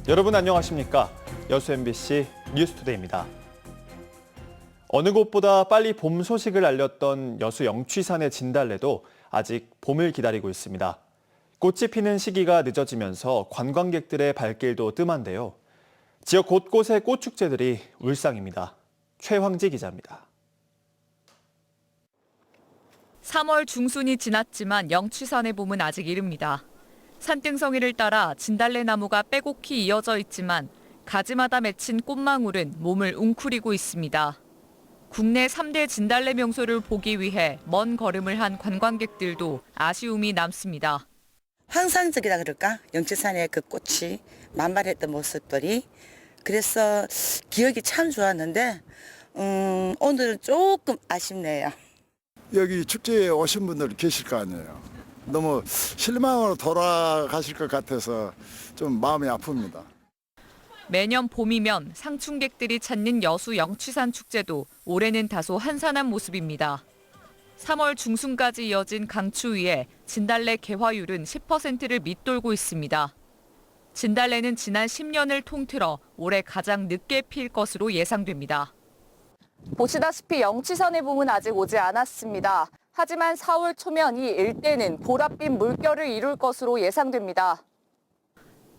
여러분 안녕하십니까? 여수 MBC 뉴스투데이입니다. 어느 곳보다 빨리 봄 소식을 알렸던 여수 영취산의 진달래도 아직 봄을 기다리고 있습니다. 꽃이 피는 시기가 늦어지면서 관광객들의 발길도 뜸한데요. 지역 곳곳의 꽃축제들이 울상입니다. 최황지 기자입니다. 3월 중순이 지났지만 영취산의 봄은 아직 이릅니다. 산등성이를 따라 진달래 나무가 빼곡히 이어져 있지만 가지마다 맺힌 꽃망울은 몸을 웅크리고 있습니다. 국내 3대 진달래 명소를 보기 위해 먼 걸음을 한 관광객들도 아쉬움이 남습니다. 환상적이다 그럴까? 영취산의 그 꽃이 만발했던 모습들이. 그래서 기억이 참 좋았는데 오늘은 조금 아쉽네요. 여기 축제에 오신 분들 계실 거 아니에요. 너무 실망으로 돌아가실 것 같아서 좀 마음이 아픕니다. 매년 봄이면 상충객들이 찾는 여수 영취산 축제도 올해는 다소 한산한 모습입니다. 3월 중순까지 이어진 강추위에 진달래 개화율은 10%를 밑돌고 있습니다. 진달래는 지난 10년을 통틀어 올해 가장 늦게 필 것으로 예상됩니다. 보시다시피 영취산의 봄은 아직 오지 않았습니다. 하지만 4월 초면 이 일대는 보랏빛 물결을 이룰 것으로 예상됩니다.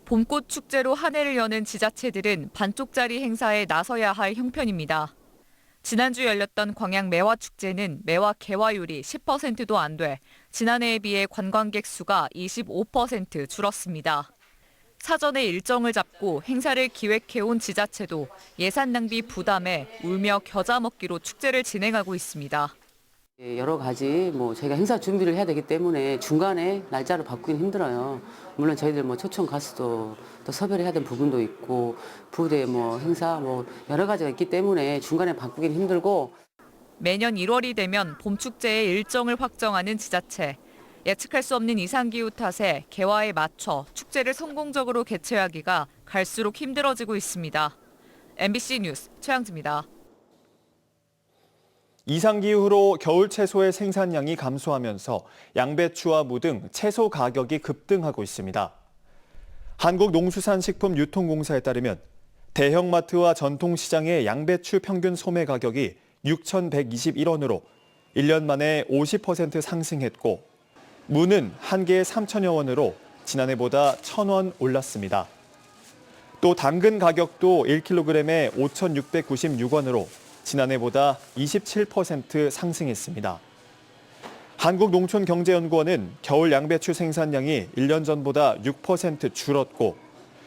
봄꽃 축제로 한 해를 여는 지자체들은 반쪽짜리 행사에 나서야 할 형편입니다. 지난주 열렸던 광양 매화축제는 매화 개화율이 10%도 안 돼 지난해에 비해 관광객 수가 25% 줄었습니다. 사전에 일정을 잡고 행사를 기획해온 지자체도 예산 낭비 부담에 울며 겨자 먹기로 축제를 진행하고 있습니다. 여러 가지 저희가 행사 준비를 해야 되기 때문에 중간에 날짜를 바꾸긴 힘들어요. 물론 저희들 초청 가수도 또 섭외를 해야 되는 부분도 있고 부대 행사 여러 가지가 있기 때문에 중간에 바꾸긴 힘들고. 매년 1월이 되면 봄축제의 일정을 확정하는 지자체. 예측할 수 없는 이상기후 탓에 개화에 맞춰 축제를 성공적으로 개최하기가 갈수록 힘들어지고 있습니다. MBC 뉴스 최양지입니다. 이상기후로 겨울 채소의 생산량이 감소하면서 양배추와 무 등 채소 가격이 급등하고 있습니다. 한국농수산식품유통공사에 따르면 대형마트와 전통시장의 양배추 평균 소매 가격이 6,121원으로 1년 만에 50% 상승했고 무는 한 개에 3천여 원으로 지난해보다 1,000원 올랐습니다. 또 당근 가격도 1kg에 5,696원으로 지난해보다 27% 상승했습니다. 한국농촌경제연구원은 겨울 양배추 생산량이 1년 전보다 6% 줄었고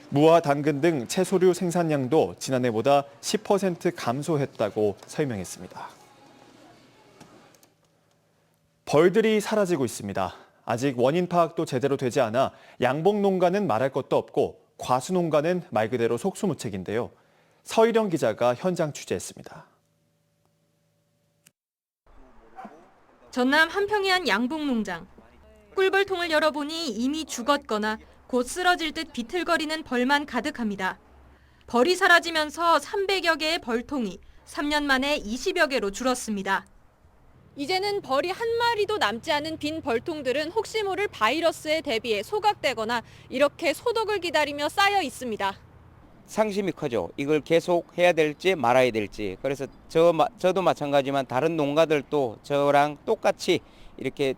무와 당근 등 채소류 생산량도 지난해보다 10% 감소했다고 설명했습니다. 벌들이 사라지고 있습니다. 아직 원인 파악도 제대로 되지 않아 양봉농가는 말할 것도 없고 과수농가는 말 그대로 속수무책인데요. 서희령 기자가 현장 취재했습니다. 전남 한평의 양봉농장. 꿀벌통을 열어보니 이미 죽었거나 곧 쓰러질 듯 비틀거리는 벌만 가득합니다. 벌이 사라지면서 300여 개의 벌통이 3년 만에 20여 개로 줄었습니다. 이제는 벌이 한 마리도 남지 않은 빈 벌통들은 혹시 모를 바이러스에 대비해 소각되거나 이렇게 소독을 기다리며 쌓여 있습니다. 상심이 커져. 이걸 계속 해야 될지 말아야 될지. 그래서 저도 마찬가지지만 다른 농가들도 저랑 똑같이 이렇게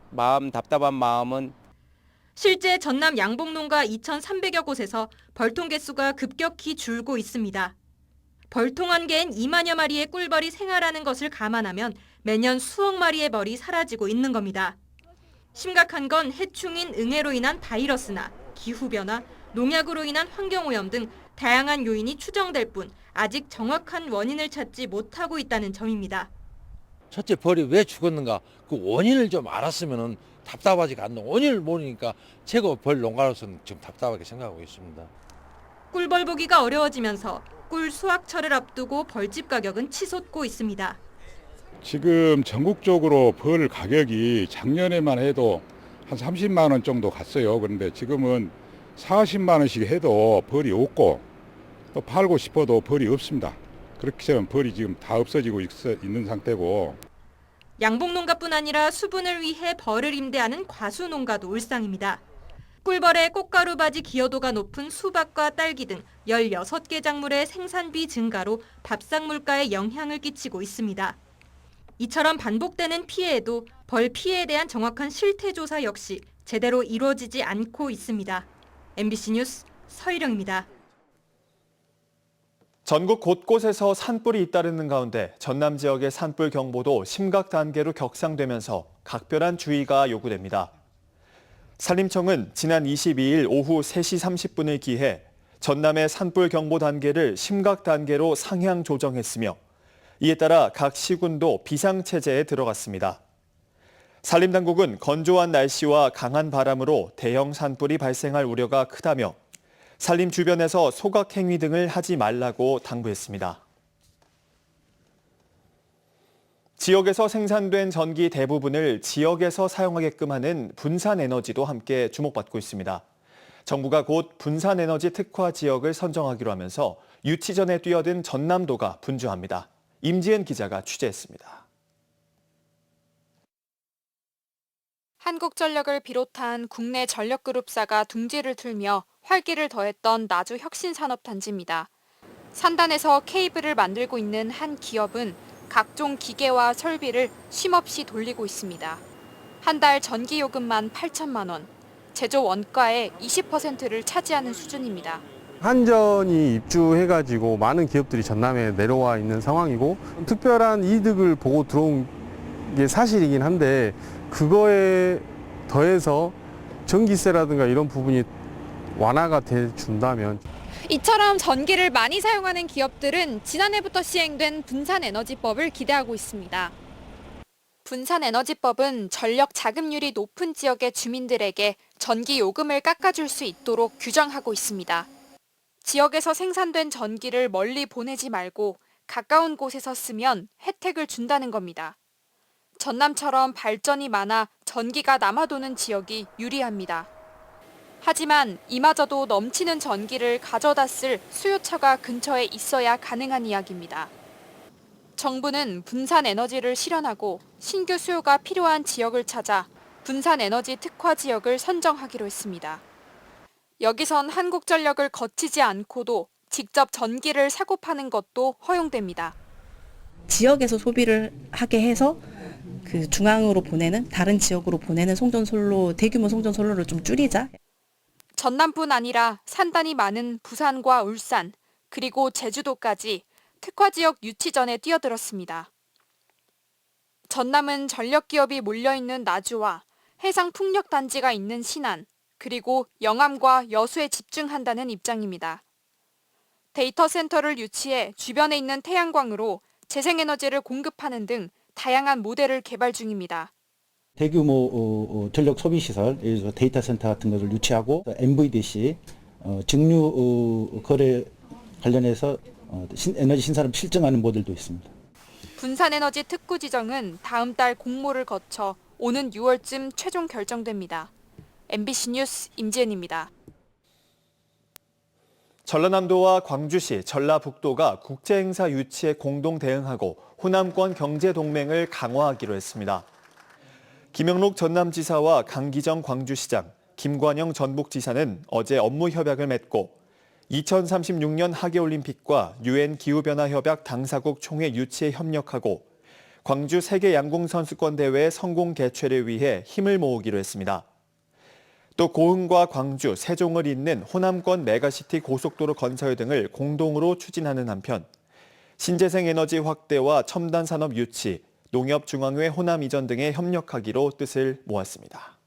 답답한 마음은. 실제 전남 양봉농가 2,300여 곳에서 벌통 개수가 급격히 줄고 있습니다. 벌통 한 개엔 2만여 마리의 꿀벌이 생활하는 것을 감안하면 매년 수억 마리의 벌이 사라지고 있는 겁니다. 심각한 건 해충인 응애로 인한 바이러스나 기후변화, 농약으로 인한 환경오염 등 다양한 요인이 추정될 뿐 아직 정확한 원인을 찾지 못하고 있다는 점입니다. 첫째, 벌이 왜 죽었는가 그 원인을 좀 알았으면 답답하지가 않는 원인을 모르니까 최고 벌 농가로서는 좀 답답하게 생각하고 있습니다. 꿀벌 보기가 어려워지면서 꿀 수확철을 앞두고 벌집 가격은 치솟고 있습니다. 지금 전국적으로 벌 가격이 작년에만 해도 한 30만 원 정도 갔어요. 그런데 지금은 40만 원씩 해도 벌이 없고 또 팔고 싶어도 벌이 없습니다. 그렇게 하면 벌이 지금 다 없어지고 있는 상태고. 양봉농가뿐 아니라 수분을 위해 벌을 임대하는 과수농가도 울상입니다. 꿀벌의 꽃가루 바지 기여도가 높은 수박과 딸기 등 16개 작물의 생산비 증가로 밥상 물가에 영향을 끼치고 있습니다. 이처럼 반복되는 피해에도 벌 피해에 대한 정확한 실태 조사 역시 제대로 이루어지지 않고 있습니다. MBC 뉴스 서희령입니다. 전국 곳곳에서 산불이 잇따르는 가운데 전남 지역의 산불 경보도 심각 단계로 격상되면서 각별한 주의가 요구됩니다. 산림청은 지난 22일 오후 3시 30분을 기해 전남의 산불 경보 단계를 심각 단계로 상향 조정했으며 이에 따라 각 시군도 비상체제에 들어갔습니다. 산림당국은 건조한 날씨와 강한 바람으로 대형 산불이 발생할 우려가 크다며 산림 주변에서 소각 행위 등을 하지 말라고 당부했습니다. 지역에서 생산된 전기 대부분을 지역에서 사용하게끔 하는 분산에너지도 함께 주목받고 있습니다. 정부가 곧 분산에너지 특화 지역을 선정하기로 하면서 유치전에 뛰어든 전남도가 분주합니다. 임지은 기자가 취재했습니다. 한국전력을 비롯한 국내 전력그룹사가 둥지를 틀며 활기를 더했던 나주 혁신산업단지입니다. 산단에서 케이블을 만들고 있는 한 기업은 각종 기계와 설비를 쉼없이 돌리고 있습니다. 한 달 전기요금만 8천만 원, 제조 원가의 20%를 차지하는 수준입니다. 한전이 입주해가지고 많은 기업들이 전남에 내려와 있는 상황이고 특별한 이득을 보고 들어온 게 사실이긴 한데 그거에 더해서 전기세라든가 이런 부분이 완화가 돼 준다면 이처럼 전기를 많이 사용하는 기업들은 지난해부터 시행된 분산에너지법을 기대하고 있습니다. 분산에너지법은 전력 자급률이 높은 지역의 주민들에게 전기 요금을 깎아줄 수 있도록 규정하고 있습니다. 지역에서 생산된 전기를 멀리 보내지 말고 가까운 곳에서 쓰면 혜택을 준다는 겁니다. 전남처럼 발전이 많아 전기가 남아도는 지역이 유리합니다. 하지만 이마저도 넘치는 전기를 가져다 쓸 수요처가 근처에 있어야 가능한 이야기입니다. 정부는 분산에너지를 실현하고 신규 수요가 필요한 지역을 찾아 분산에너지 특화 지역을 선정하기로 했습니다. 여기선 한국전력을 거치지 않고도 직접 전기를 사고 파는 것도 허용됩니다. 지역에서 소비를 하게 해서 그 중앙으로 보내는 다른 지역으로 보내는 송전솔로 대규모 송전솔로를 좀 줄이자. 전남뿐 아니라 산단이 많은 부산과 울산 그리고 제주도까지 특화지역 유치전에 뛰어들었습니다. 전남은 전력기업이 몰려있는 나주와 해상풍력단지가 있는 신안 그리고 영암과 여수에 집중한다는 입장입니다. 데이터 센터를 유치해 주변에 있는 태양광으로 재생에너지를 공급하는 등 다양한 모델을 개발 중입니다. 대규모 전력 소비 시설, 예를 들어 데이터 센터 같은 것을 유치하고 MVDC 직류 거래 관련해서 에너지 신산업 실증하는 모델도 있습니다. 분산에너지 특구 지정은 다음 달 공모를 거쳐 오는 6월쯤 최종 결정됩니다. MBC 뉴스 임지은입니다. 전라남도와 광주시, 전라북도가 국제행사 유치에 공동 대응하고 호남권 경제동맹을 강화하기로 했습니다. 김영록 전남지사와 강기정 광주시장, 김관영 전북지사는 어제 업무 협약을 맺고 2036년 하계올림픽과 유엔 기후변화협약 당사국 총회 유치에 협력하고 광주 세계양궁선수권대회 성공 개최를 위해 힘을 모으기로 했습니다. 또 고흥과 광주, 세종을 잇는 호남권 메가시티 고속도로 건설 등을 공동으로 추진하는 한편 신재생 에너지 확대와 첨단 산업 유치, 농협중앙회 호남 이전 등에 협력하기로 뜻을 모았습니다.